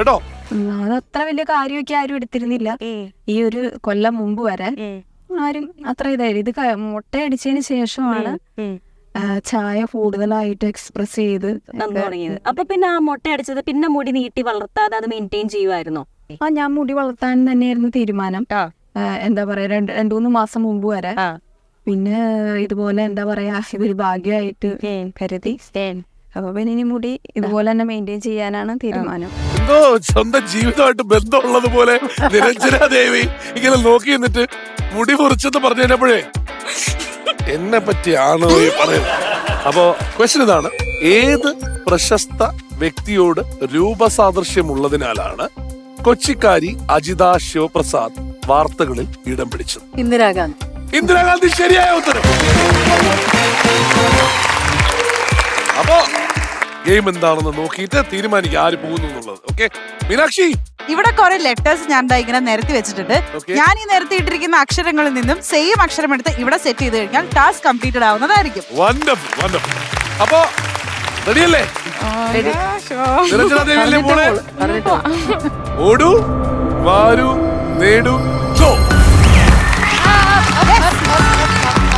കേട്ടോ. അതത്ര വലിയ കാര്യമൊക്കെ ആരും എടുത്തിരുന്നില്ല. ഈ ഒരു കൊല്ലം മുമ്പ് വരെ ആരും അത്ര ഇതായിരുന്നു. ഇത് മുട്ടയടിച്ചതിന് ശേഷമാണ് ചായ കൂടുതലായിട്ട് എക്സ്പ്രസ് ചെയ്ത് തുടങ്ങിയത്. അപ്പൊ പിന്നെ ആ മുട്ട അടിച്ചത് പിന്നെ മുടി നീട്ടി വളർത്താതെ അത് മെയിൻറ്റെയിൻ ചെയ്യുമായിരുന്നോ? ഞാൻ മുടി വളർത്താൻ തന്നെയായിരുന്നു തീരുമാനം. എന്താ പറയാ 2-3 മാസം മുമ്പ് വരെ. പിന്നെ ഇതുപോലെ എന്താ പറയാ ഇതൊരു ഭാഗ്യമായിട്ട് കരുതി. അപ്പൊ പിന്നെ ഇനി മുടി ഇതുപോലെ തന്നെ മെയിൻറ്റെയിൻ ചെയ്യാനാണ് തീരുമാനം. എന്തോ സ്വന്തം ജീവിതമായിട്ട് ബന്ധമുള്ളത് പോലെ നിരഞ്ജന ദേവി ഇങ്ങനെ നോക്കി നിന്നിട്ട് മുടി മുറിച്ചെന്ന് പറഞ്ഞു കഴിഞ്ഞപ്പോഴേ എന്നെ പറ്റിയാണോ ഈ പറയുന്നത്. അപ്പോ ക്വസ്റ്റ്യൻ ഇതാണ്: ഏത് പ്രശസ്ത വ്യക്തിയോട് രൂപസാദൃശ്യമുള്ളതിനാലാണ് കൊച്ചിക്കാരി അജിത ശിവപ്രസാദ് വാർത്തകളിൽ ഇടം പിടിച്ചത്? ഇന്ദിരാഗാന്ധി. ഇന്ദിരാഗാന്ധി ശരിയായ ഉത്തരം. അപ്പോ ഗെയിം എന്താണെന്ന് നോക്കിയിട്ട് തീരുമാനിക്കുക ആര് പോകുന്നു എന്നുള്ളത്. ഓക്കെ മീനാക്ഷി, ഇവിടെ കുറെ ലെറ്റേഴ്സ് ഞാൻ ഇങ്ങനെ നിരത്തി വെച്ചിട്ടുണ്ട്. ഞാൻ ഈ നിരത്തിയിട്ടിരിക്കുന്ന അക്ഷരങ്ങളിൽ നിന്നും സെയിം അക്ഷരം എടുത്ത് ഇവിടെ സെറ്റ് ചെയ്ത് കഴിഞ്ഞാൽ ടാസ്ക് കംപ്ലീറ്റഡ് ആവുന്നതായിരിക്കും. Wonderful wonderful. അപ്പോ റെഡിയല്ലേ? നിരഞ്ജന ദേവിയല്ലേ പോണേ? ഓടൂ വാരൂ നേടൂ ഗോ.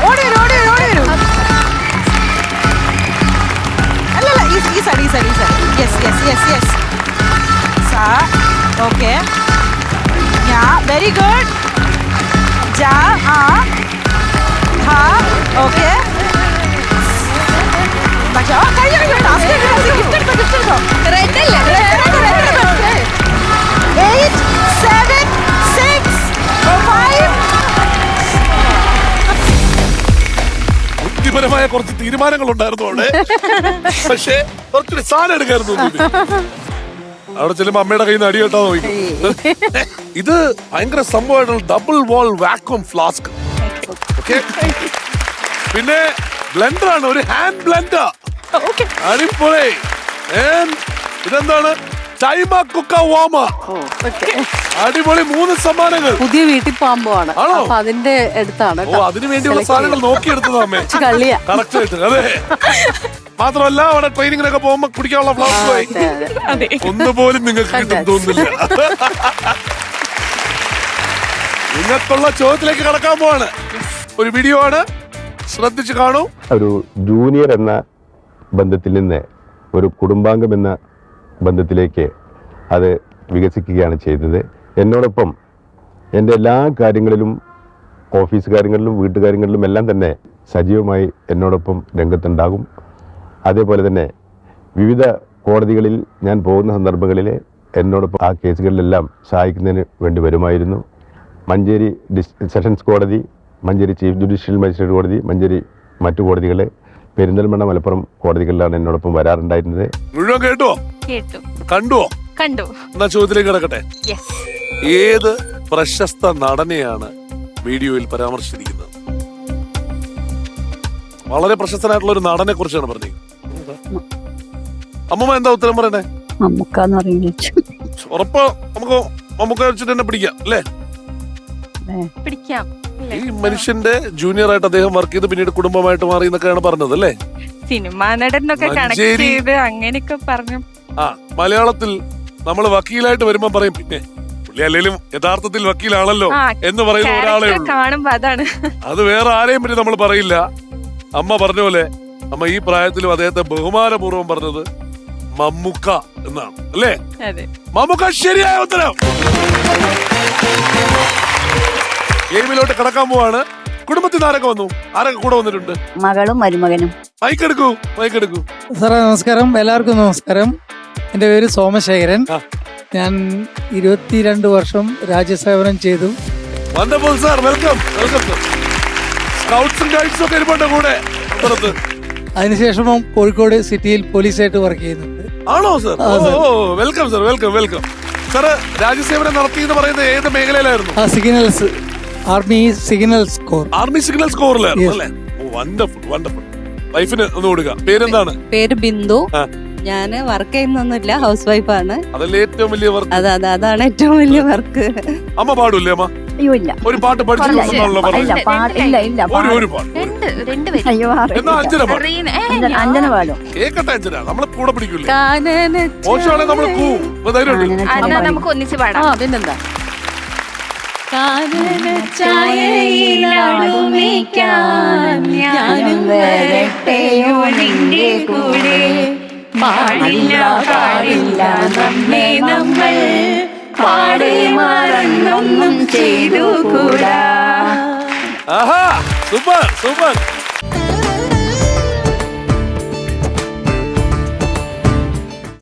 ഓടി വരൂ ഓടി വരൂ ഓടി വരൂ. അല്ലല്ല ഈ സൈഡ് ഈ സൈഡ് ഈ side. Yes yes yes yes. സാ ഓക്കെ. ഞാ വെരി ഗുഡ്. ജാ ആ ഹാ ഓക്കെ. പക്ഷേ കഴിഞ്ഞു കഴിഞ്ഞു. ടാസ്ക് ഗിഫ്റ്റ് എടുത്തോ ഗിഫ്റ്റ് എടുത്തോ. റെഡ് അല്ലേ? 8 7 6 5. ബുദ്ധിപരമായ കുറച്ച് തീരുമാനങ്ങൾ ഉണ്ടായിരുന്നു അവിടെ. പക്ഷേ കുറച്ചൊരു സാധനം എടുക്കായിരുന്നു. അവിടെ ചെല്ലുമ്പോ അമ്മയുടെ കയ്യിൽ നിന്ന് അടി കേട്ടാ നോക്കി. ഇത് ഭയങ്കര സംഭവമായിട്ടുള്ള ഡബിൾ വാൾ വാക്വം ഫ്ലാസ്ക്. ഓക്കെ, പിന്നെ ബ്ലെൻഡർ ആണ്, ഒരു ഹാൻഡ് ബ്ലെൻഡർ. അടിപൊളി. ഇതെന്താണ്? ചൈമ കുക്ക വാമ. അടിപൊളി. 3 സമ്മാനങ്ങൾ. പുതിയ വീട്ടിൽ പോകുമ്പോഴാണ് അതിന്റെ അടുത്താണ്. ഓ, അതിനു വേണ്ടിയുള്ള സാധനങ്ങൾ നോക്കിയെടുത്തത് അമ്മേ. കളിയാ. കറക്റ്റ് ആയിട്ട്. അതെ. മാത്രമല്ല അവിടെ ട്രെയിനിങ്ങിനൊക്കെ പോകുമ്പോ കുടിക്കാനുള്ള ഫ്ലാസ്ക് ഒന്നുപോലും നിങ്ങൾക്ക് കിട്ടും തോന്നുന്നില്ല. നിങ്ങൾക്കുള്ള ചോദ്യത്തിലേക്ക് കടക്കാൻ പോവാണ്. ഒരു വീഡിയോ ആണ്, ശ്രദ്ധിച്ചു കാണൂ. ഒരു ജൂനിയർ എന്ന ബന്ധത്തിൽ നിന്ന് ഒരു കുടുംബാംഗം എന്ന ബന്ധത്തിലേക്ക് അത് വികസിക്കുകയാണ് ചെയ്തത്. എന്നോടൊപ്പം എൻ്റെ എല്ലാ കാര്യങ്ങളിലും, ഓഫീസ് കാര്യങ്ങളിലും വീട്ടുകാര്യങ്ങളിലും എല്ലാം തന്നെ സജീവമായി എന്നോടൊപ്പം രംഗത്തുണ്ടാകും. അതേപോലെ തന്നെ വിവിധ കോടതികളിൽ ഞാൻ പോകുന്ന സന്ദർഭങ്ങളിൽ എന്നോടൊപ്പം ആ കേസുകളിലെല്ലാം സഹായിക്കുന്നതിന് വേണ്ടി വരുമായിരുന്നു. മഞ്ചേരി സെഷൻസ് കോടതി, മഞ്ചേരി ചീഫ് ജുഡീഷ്യൽ മജിസ്ട്രേറ്റ് കോടതി, മഞ്ചേരി മറ്റു കോടതികൾ, പെരിന്തൽമണ്ണ, മലപ്പുറം കോടതികളിലാണ് എന്നോടൊപ്പം വരാറുണ്ടായിരുന്നത്. മുഴുവൻ കേട്ടോ? കേട്ടു. കണ്ടുവോ? കണ്ടു. എന്നാ ചോദ്യത്തിലേക്ക് കിടക്കട്ടെ. ഏത് പ്രശസ്ത നടനെയാണ് വീഡിയോയിൽ പരാമർശിച്ചിരിക്കുന്നത്? വളരെ പ്രശസ്തനായിട്ടുള്ള ഒരു നടനെ കുറിച്ചാണ് പറഞ്ഞത്. അമ്മമ്മ എന്താ ഉത്തരം പറയണേ? ഉറപ്പ് നമുക്ക് നമുക്ക് വെച്ചിട്ട് തന്നെ പിടിക്കാം അല്ലേ? പിടിക്കാം. ഈ മനുഷ്യന്റെ ജൂനിയർ ആയിട്ട് അദ്ദേഹം വർക്ക് ചെയ്ത് പിന്നീട് കുടുംബമായിട്ട് മാറി എന്നൊക്കെയാണ് പറഞ്ഞത് അല്ലേ? സിനിമാ നടനൊക്കെ കണക്ട് ചെയ്ത് അങ്ങനെയൊക്കെ പറഞ്ഞു. മലയാളത്തിൽ നമ്മൾ വക്കീലായിട്ട് വരുമ്പോ പറയും, പിന്നെ പുള്ളി അല്ലെങ്കിലും യഥാർത്ഥത്തിൽ വക്കീലാണല്ലോ എന്ന് പറയുന്ന ഒരാളെ കാണുമ്പോ അതാണ്. അത് വേറെ ആരെയും പറ്റി നമ്മൾ പറയില്ല. അമ്മ പറഞ്ഞ പോലെ അമ്മ ഈ പ്രായത്തിലും അദ്ദേഹത്തെ ബഹുമാനപൂർവ്വം പറഞ്ഞത് മമ്മൂക്ക എന്നാണ് അല്ലേ? മമ്മൂക്ക ശരിയായ ഉത്തരം. ഗെയിമിലോട്ട് കടക്കാൻ പോവാണ്. കുടുംബത്തിൽ നിന്ന് ആരൊക്കെ വന്നു? ആരൊക്കെ കൂടെ വന്നിട്ടുണ്ട്? മകളും മരുമകനും. മൈക്കെടുക്കൂ, മൈക്കെടുക്കൂ. സാറേ നമസ്കാരം, എല്ലാവർക്കും നമസ്കാരം. എൻ്റെ പേര് സോമശേഖരൻ. ഞാൻ 22 വർഷം രാജ്യസേവനം ചെയ്തു. Wonderful sir, welcome welcome sir. സ്കൗട്ട്സും ഗൈഡ്സും ഒക്കെ ഇരുപണ്ട് കൂടെ. അതിനുശേഷം കോഴിക്കോട് സിറ്റിയിൽ പോലീസായിട്ട് വർക്ക് ചെയ്യുന്നുണ്ട്. ആണോ സാർ? ഓ welcome sir, welcome welcome. Sir രാജ്യസേവനം നടത്തി എന്ന് പറയുന്നത് ഏത് മേഖലയിലായിരുന്നു? Signals, army signals corps. Army signals കോറിലായിരുന്നു അല്ലേ? Wonderful wonderful. വൈഫിന് ഒന്ന് കൊടുക്കാം. പേരെന്താണ്? പേര് ബിന്ദു. ഞാന് വർക്ക് ചെയ്യുന്നൊന്നുമില്ല, ഹൗസ് വൈഫാണ്. അതല്ലേ ഏറ്റവും വലിയ വർക്ക്? അതാണ് ഏറ്റവും വലിയ വർക്ക്. അമ്മ പാടൂല്ലേ? അമ്മ അയ്യോ ഇല്ല ഒരു പാട്ട് പഠിച്ചിട്ടുണ്ടെന്നാണല്ലോ ഇല്ല പറഞ്ഞത്. ഇല്ല ഇല്ല ഒരു പാട്ട് രണ്ടുപേരും അയ്യോ എന്നാ അഞ്ജന പാട്ട്. അഞ്ജന പാടും. കേക്കട്ടെ അഞ്ജന, നമ്മളെ കൂടെ പിടിക്കൂലേ? കാനന മോശമാണെ നമ്മള് പോവും. ഇപ്പൊ ധൈര്യമുണ്ട്. നമുക്ക് ഒന്നിച്ച് പാടാം. ആ പിന്നെന്താ ഞാനും വരട്ടെയോ നിന്റെ കൂടെ പാടില്ല പാടില്ല നമ്മെ നമ്മൾ പാടെ മറന്നൊന്നും ചെയ്തു കൂടാ. ആഹാ സൂപ്പർ സൂപ്പർ